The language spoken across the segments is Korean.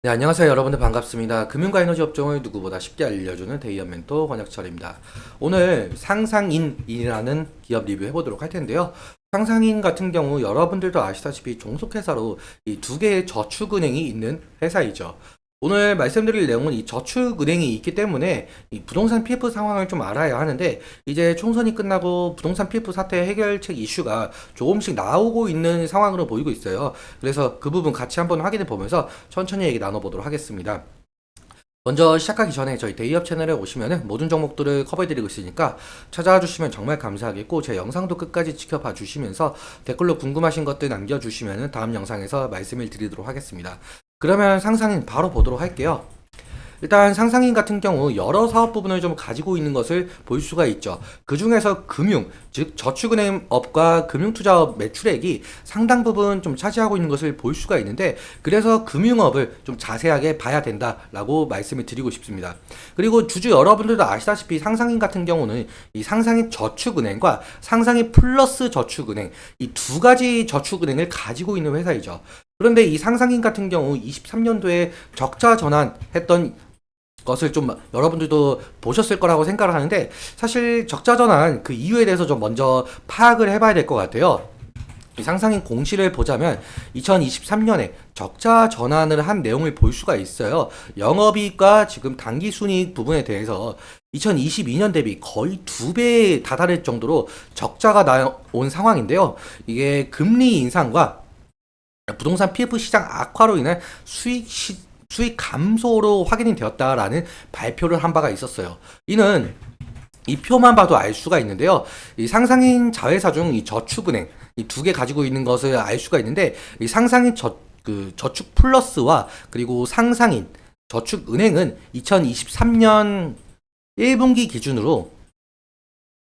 네, 안녕하세요. 여러분들 반갑습니다. 금융과 에너지 업종을 누구보다 쉽게 알려주는 데이업 멘토 권혁철입니다. 오늘 상상인이라는 기업 리뷰 해보도록 할 텐데요. 상상인 같은 경우 여러분들도 아시다시피 종속회사로 이 두 개의 저축은행이 있는 회사이죠. 오늘 말씀드릴 내용은 이 저축은행이 있기 때문에 이 부동산 PF 상황을 좀 알아야 하는데, 이제 총선이 끝나고 부동산 PF 사태 해결책 이슈가 조금씩 나오고 있는 상황으로 보이고 있어요. 그래서 그 부분 같이 한번 확인해 보면서 천천히 얘기 나눠보도록 하겠습니다. 먼저 시작하기 전에 저희 데이업 채널에 오시면은 모든 종목들을 커버해드리고 있으니까 찾아와 주시면 정말 감사하겠고, 제 영상도 끝까지 지켜봐 주시면서 댓글로 궁금하신 것들 남겨주시면은 다음 영상에서 말씀을 드리도록 하겠습니다. 그러면 상상인 바로 보도록 할게요. 일단 상상인 같은 경우 여러 사업 부분을 좀 가지고 있는 것을 볼 수가 있죠. 그 중에서 금융, 즉 저축은행업과 금융투자업 매출액이 상당 부분 좀 차지하고 있는 것을 볼 수가 있는데, 그래서 금융업을 좀 자세하게 봐야 된다라고 말씀을 드리고 싶습니다. 그리고 주주 여러분들도 아시다시피 상상인 같은 경우는 이 상상인 저축은행과 상상인 플러스 저축은행, 이 두 가지 저축은행을 가지고 있는 회사이죠. 그런데 이 상상인 같은 경우 23년도에 적자 전환했던 것을 좀 여러분들도 보셨을 거라고 생각을 하는데, 사실 적자 전환 그 이유에 대해서 좀 먼저 파악을 해봐야 될 것 같아요. 이 상상인 공시를 보자면 2023년에 적자 전환을 한 내용을 볼 수가 있어요. 영업이익과 지금 당기순이익 부분에 대해서 2022년 대비 거의 2배에 다다를 정도로 적자가 나온 상황인데요. 이게 금리 인상과 부동산 PF 시장 악화로 인한 수익 감소로 확인이 되었다라는 발표를 한 바가 있었어요. 이는 이 표만 봐도 알 수가 있는데요. 이 상상인 자회사 중 이 저축은행, 이 두 개 가지고 있는 것을 알 수가 있는데, 이 상상인 저축 플러스와 그리고 상상인 저축은행은 2023년 1분기 기준으로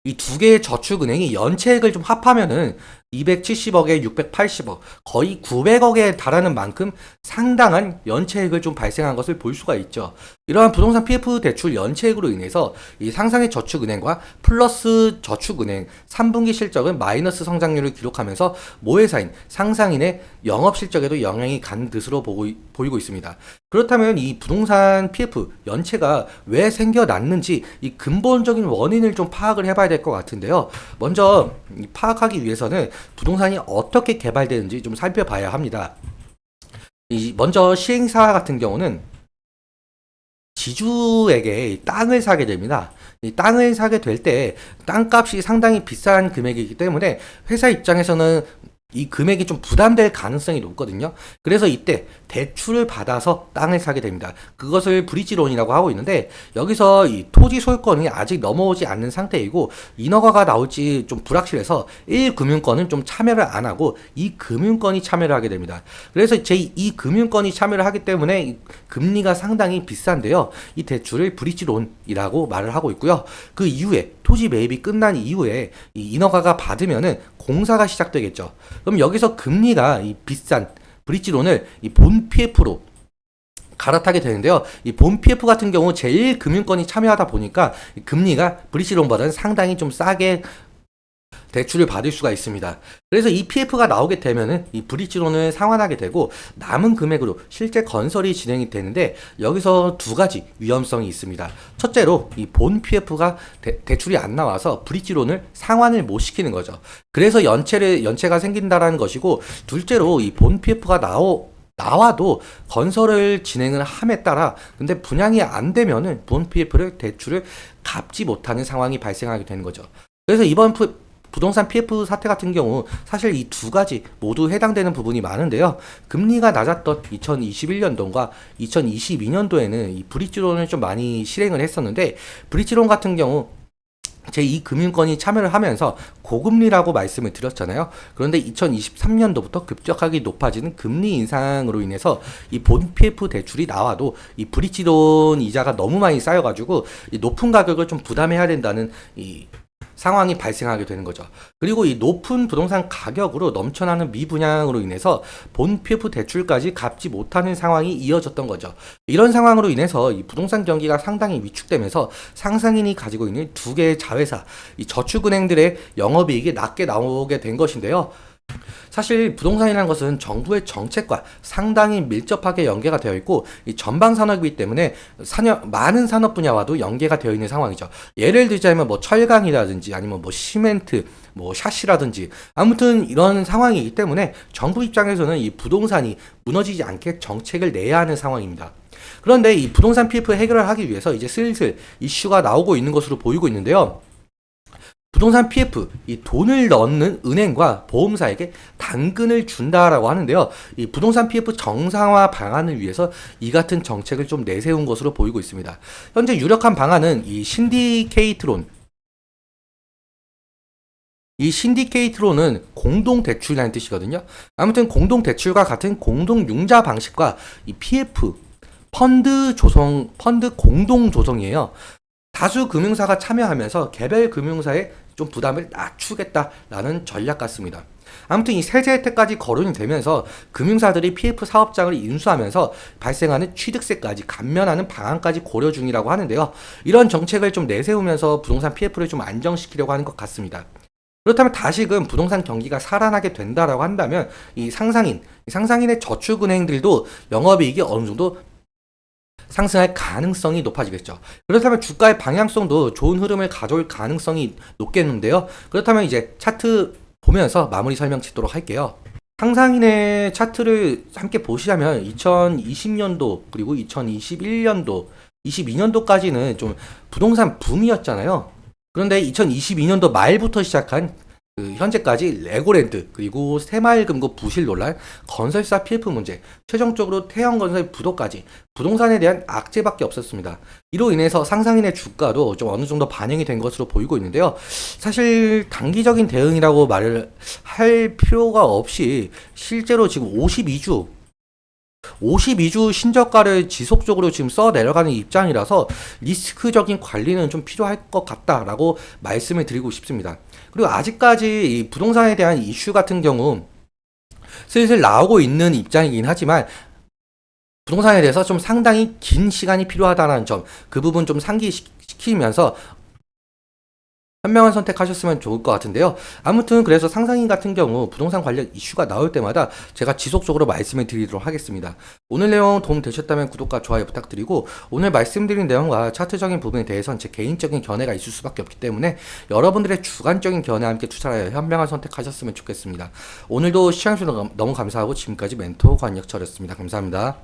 이 두 개의 저축은행이 연체액을 좀 합하면은 270억에 680억, 거의 900억에 달하는 만큼 상당한 연체액을 좀 발생한 것을 볼 수가 있죠. 이러한 부동산 PF 대출 연체액으로 인해서 이 상상의 저축은행과 플러스 저축은행 3분기 실적은 마이너스 성장률을 기록하면서 모회사인 상상인의 영업 실적에도 영향이 간 것으로 보이고 있습니다. 그렇다면 이 부동산 PF 연체가 왜 생겨났는지 이 근본적인 원인을 좀 파악을 해봐야 될 것 같은데요. 먼저 파악하기 위해서는 부동산이 어떻게 개발되는지 좀 살펴봐야 합니다. 먼저 시행사 같은 경우는 지주에게 땅을 사게 됩니다. 이 땅을 사게 될 때 땅값이 상당히 비싼 금액이기 때문에 회사 입장에서는 이 금액이 좀 부담될 가능성이 높거든요. 그래서 이때 대출을 받아서 땅을 사게 됩니다. 그것을 브리지론이라고 하고 있는데, 여기서 이 토지 소유권이 아직 넘어오지 않는 상태이고 인허가가 나올지 좀 불확실해서 1금융권은 좀 참여를 안 하고 2금융권이 참여를 하게 됩니다. 그래서 제2금융권이 참여를 하기 때문에 금리가 상당히 비싼데요. 이 대출을 브리지론이라고 말을 하고 있고요. 그 이후에 토지 매입이 끝난 이후에 이 인허가가 받으면은 공사가 시작되겠죠. 그럼 여기서 금리가 이 비싼 브릿지론을 이 본 PF로 갈아타게 되는데요. 이 본 PF 같은 경우 제1금융권이 참여하다 보니까 금리가 브릿지론보다는 상당히 좀 싸게 대출을 받을 수가 있습니다. 그래서 이 PF가 나오게 되면은 이 브릿지론을 상환하게 되고 남은 금액으로 실제 건설이 진행이 되는데, 여기서 두 가지 위험성이 있습니다. 첫째로 이 본 PF가 대출이 안 나와서 브릿지론을 상환을 못 시키는 거죠. 그래서 연체가 생긴다라는 것이고, 둘째로 이 본 PF가 나와도 건설을 진행을 함에 따라 근데 분양이 안 되면은 본 PF를 대출을 갚지 못하는 상황이 발생하게 되는 거죠. 그래서 이번 부동산 PF 사태 같은 경우 사실 이 두 가지 모두 해당되는 부분이 많은데요. 금리가 낮았던 2021년도과 2022년도에는 이 브릿지론을 좀 많이 실행을 했었는데, 브릿지론 같은 경우 제2금융권이 참여를 하면서 고금리라고 말씀을 드렸잖아요. 그런데 2023년도부터 급격하게 높아지는 금리 인상으로 인해서 이 본 PF 대출이 나와도 이 브릿지론 이자가 너무 많이 쌓여가지고 이 높은 가격을 좀 부담해야 된다는 이 상황이 발생하게 되는 거죠. 그리고 이 높은 부동산 가격으로 넘쳐나는 미분양으로 인해서 본 PF 대출까지 갚지 못하는 상황이 이어졌던 거죠. 이런 상황으로 인해서 이 부동산 경기가 상당히 위축되면서 상상인이 가지고 있는 두 개의 자회사, 이 저축은행들의 영업이익이 낮게 나오게 된 것인데요. 사실 부동산이라는 것은 정부의 정책과 상당히 밀접하게 연계가 되어 있고 이 전방 산업이기 때문에 많은 산업 분야와도 연계가 되어 있는 상황이죠. 예를 들자면 뭐 철강이라든지 아니면 뭐 시멘트, 뭐 샤시라든지 아무튼 이런 상황이기 때문에 정부 입장에서는 이 부동산이 무너지지 않게 정책을 내야 하는 상황입니다. 그런데 이 부동산 PF 해결을 하기 위해서 이제 슬슬 이슈가 나오고 있는 것으로 보이고 있는데요. 부동산 PF, 이 돈을 넣는 은행과 보험사에게 당근을 준다라고 하는데요. 이 부동산 PF 정상화 방안을 위해서 이 같은 정책을 좀 내세운 것으로 보이고 있습니다. 현재 유력한 방안은 이 신디케이트론, 이 신디케이트론은 공동대출이라는 뜻이거든요. 아무튼 공동대출과 같은 공동융자 방식과 이 PF, 펀드 공동 조성이에요. 다수 금융사가 참여하면서 개별 금융사의 좀 부담을 낮추겠다라는 전략 같습니다. 아무튼 이 세제 혜택까지 거론이 되면서 금융사들이 PF 사업장을 인수하면서 발생하는 취득세까지 감면하는 방안까지 고려 중이라고 하는데요. 이런 정책을 좀 내세우면서 부동산 PF를 좀 안정시키려고 하는 것 같습니다. 그렇다면 다시금 부동산 경기가 살아나게 된다라고 한다면 이 상상인의 저축은행들도 영업이익이 어느 정도 상승할 가능성이 높아지겠죠. 그렇다면 주가의 방향성도 좋은 흐름을 가져올 가능성이 높겠는데요. 그렇다면 이제 차트 보면서 마무리 설명 짓도록 할게요. 상상인의 차트를 함께 보시자면 2020년도 그리고 2021년도, 22년도까지는 좀 부동산 붐이었잖아요. 그런데 2022년도 말부터 시작한 현재까지 레고랜드 그리고 새마을금고 부실 논란, 건설사 PF 문제, 최종적으로 태형건설 부도까지 부동산에 대한 악재밖에 없었습니다. 이로 인해서 상상인의 주가도 좀 어느 정도 반영이 된 것으로 보이고 있는데요. 사실 단기적인 대응이라고 말을 할 필요가 없이 실제로 지금 52주 신저가를 지속적으로 지금 써 내려가는 입장이라서 리스크적인 관리는 좀 필요할 것 같다라고 말씀을 드리고 싶습니다. 그리고 아직까지 이 부동산에 대한 이슈 같은 경우 슬슬 나오고 있는 입장이긴 하지만 부동산에 대해서 좀 상당히 긴 시간이 필요하다는 점, 그 부분 좀 상기시키면서 현명한 선택하셨으면 좋을 것 같은데요. 아무튼 그래서 상상인 같은 경우 부동산 관련 이슈가 나올 때마다 제가 지속적으로 말씀을 드리도록 하겠습니다. 오늘 내용 도움 되셨다면 구독과 좋아요 부탁드리고, 오늘 말씀드린 내용과 차트적인 부분에 대해서는 제 개인적인 견해가 있을 수밖에 없기 때문에 여러분들의 주관적인 견해와 함께 투자하여 현명한 선택하셨으면 좋겠습니다. 오늘도 시청해주셔서 너무 감사하고 지금까지 멘토 관역철이었습니다. 감사합니다.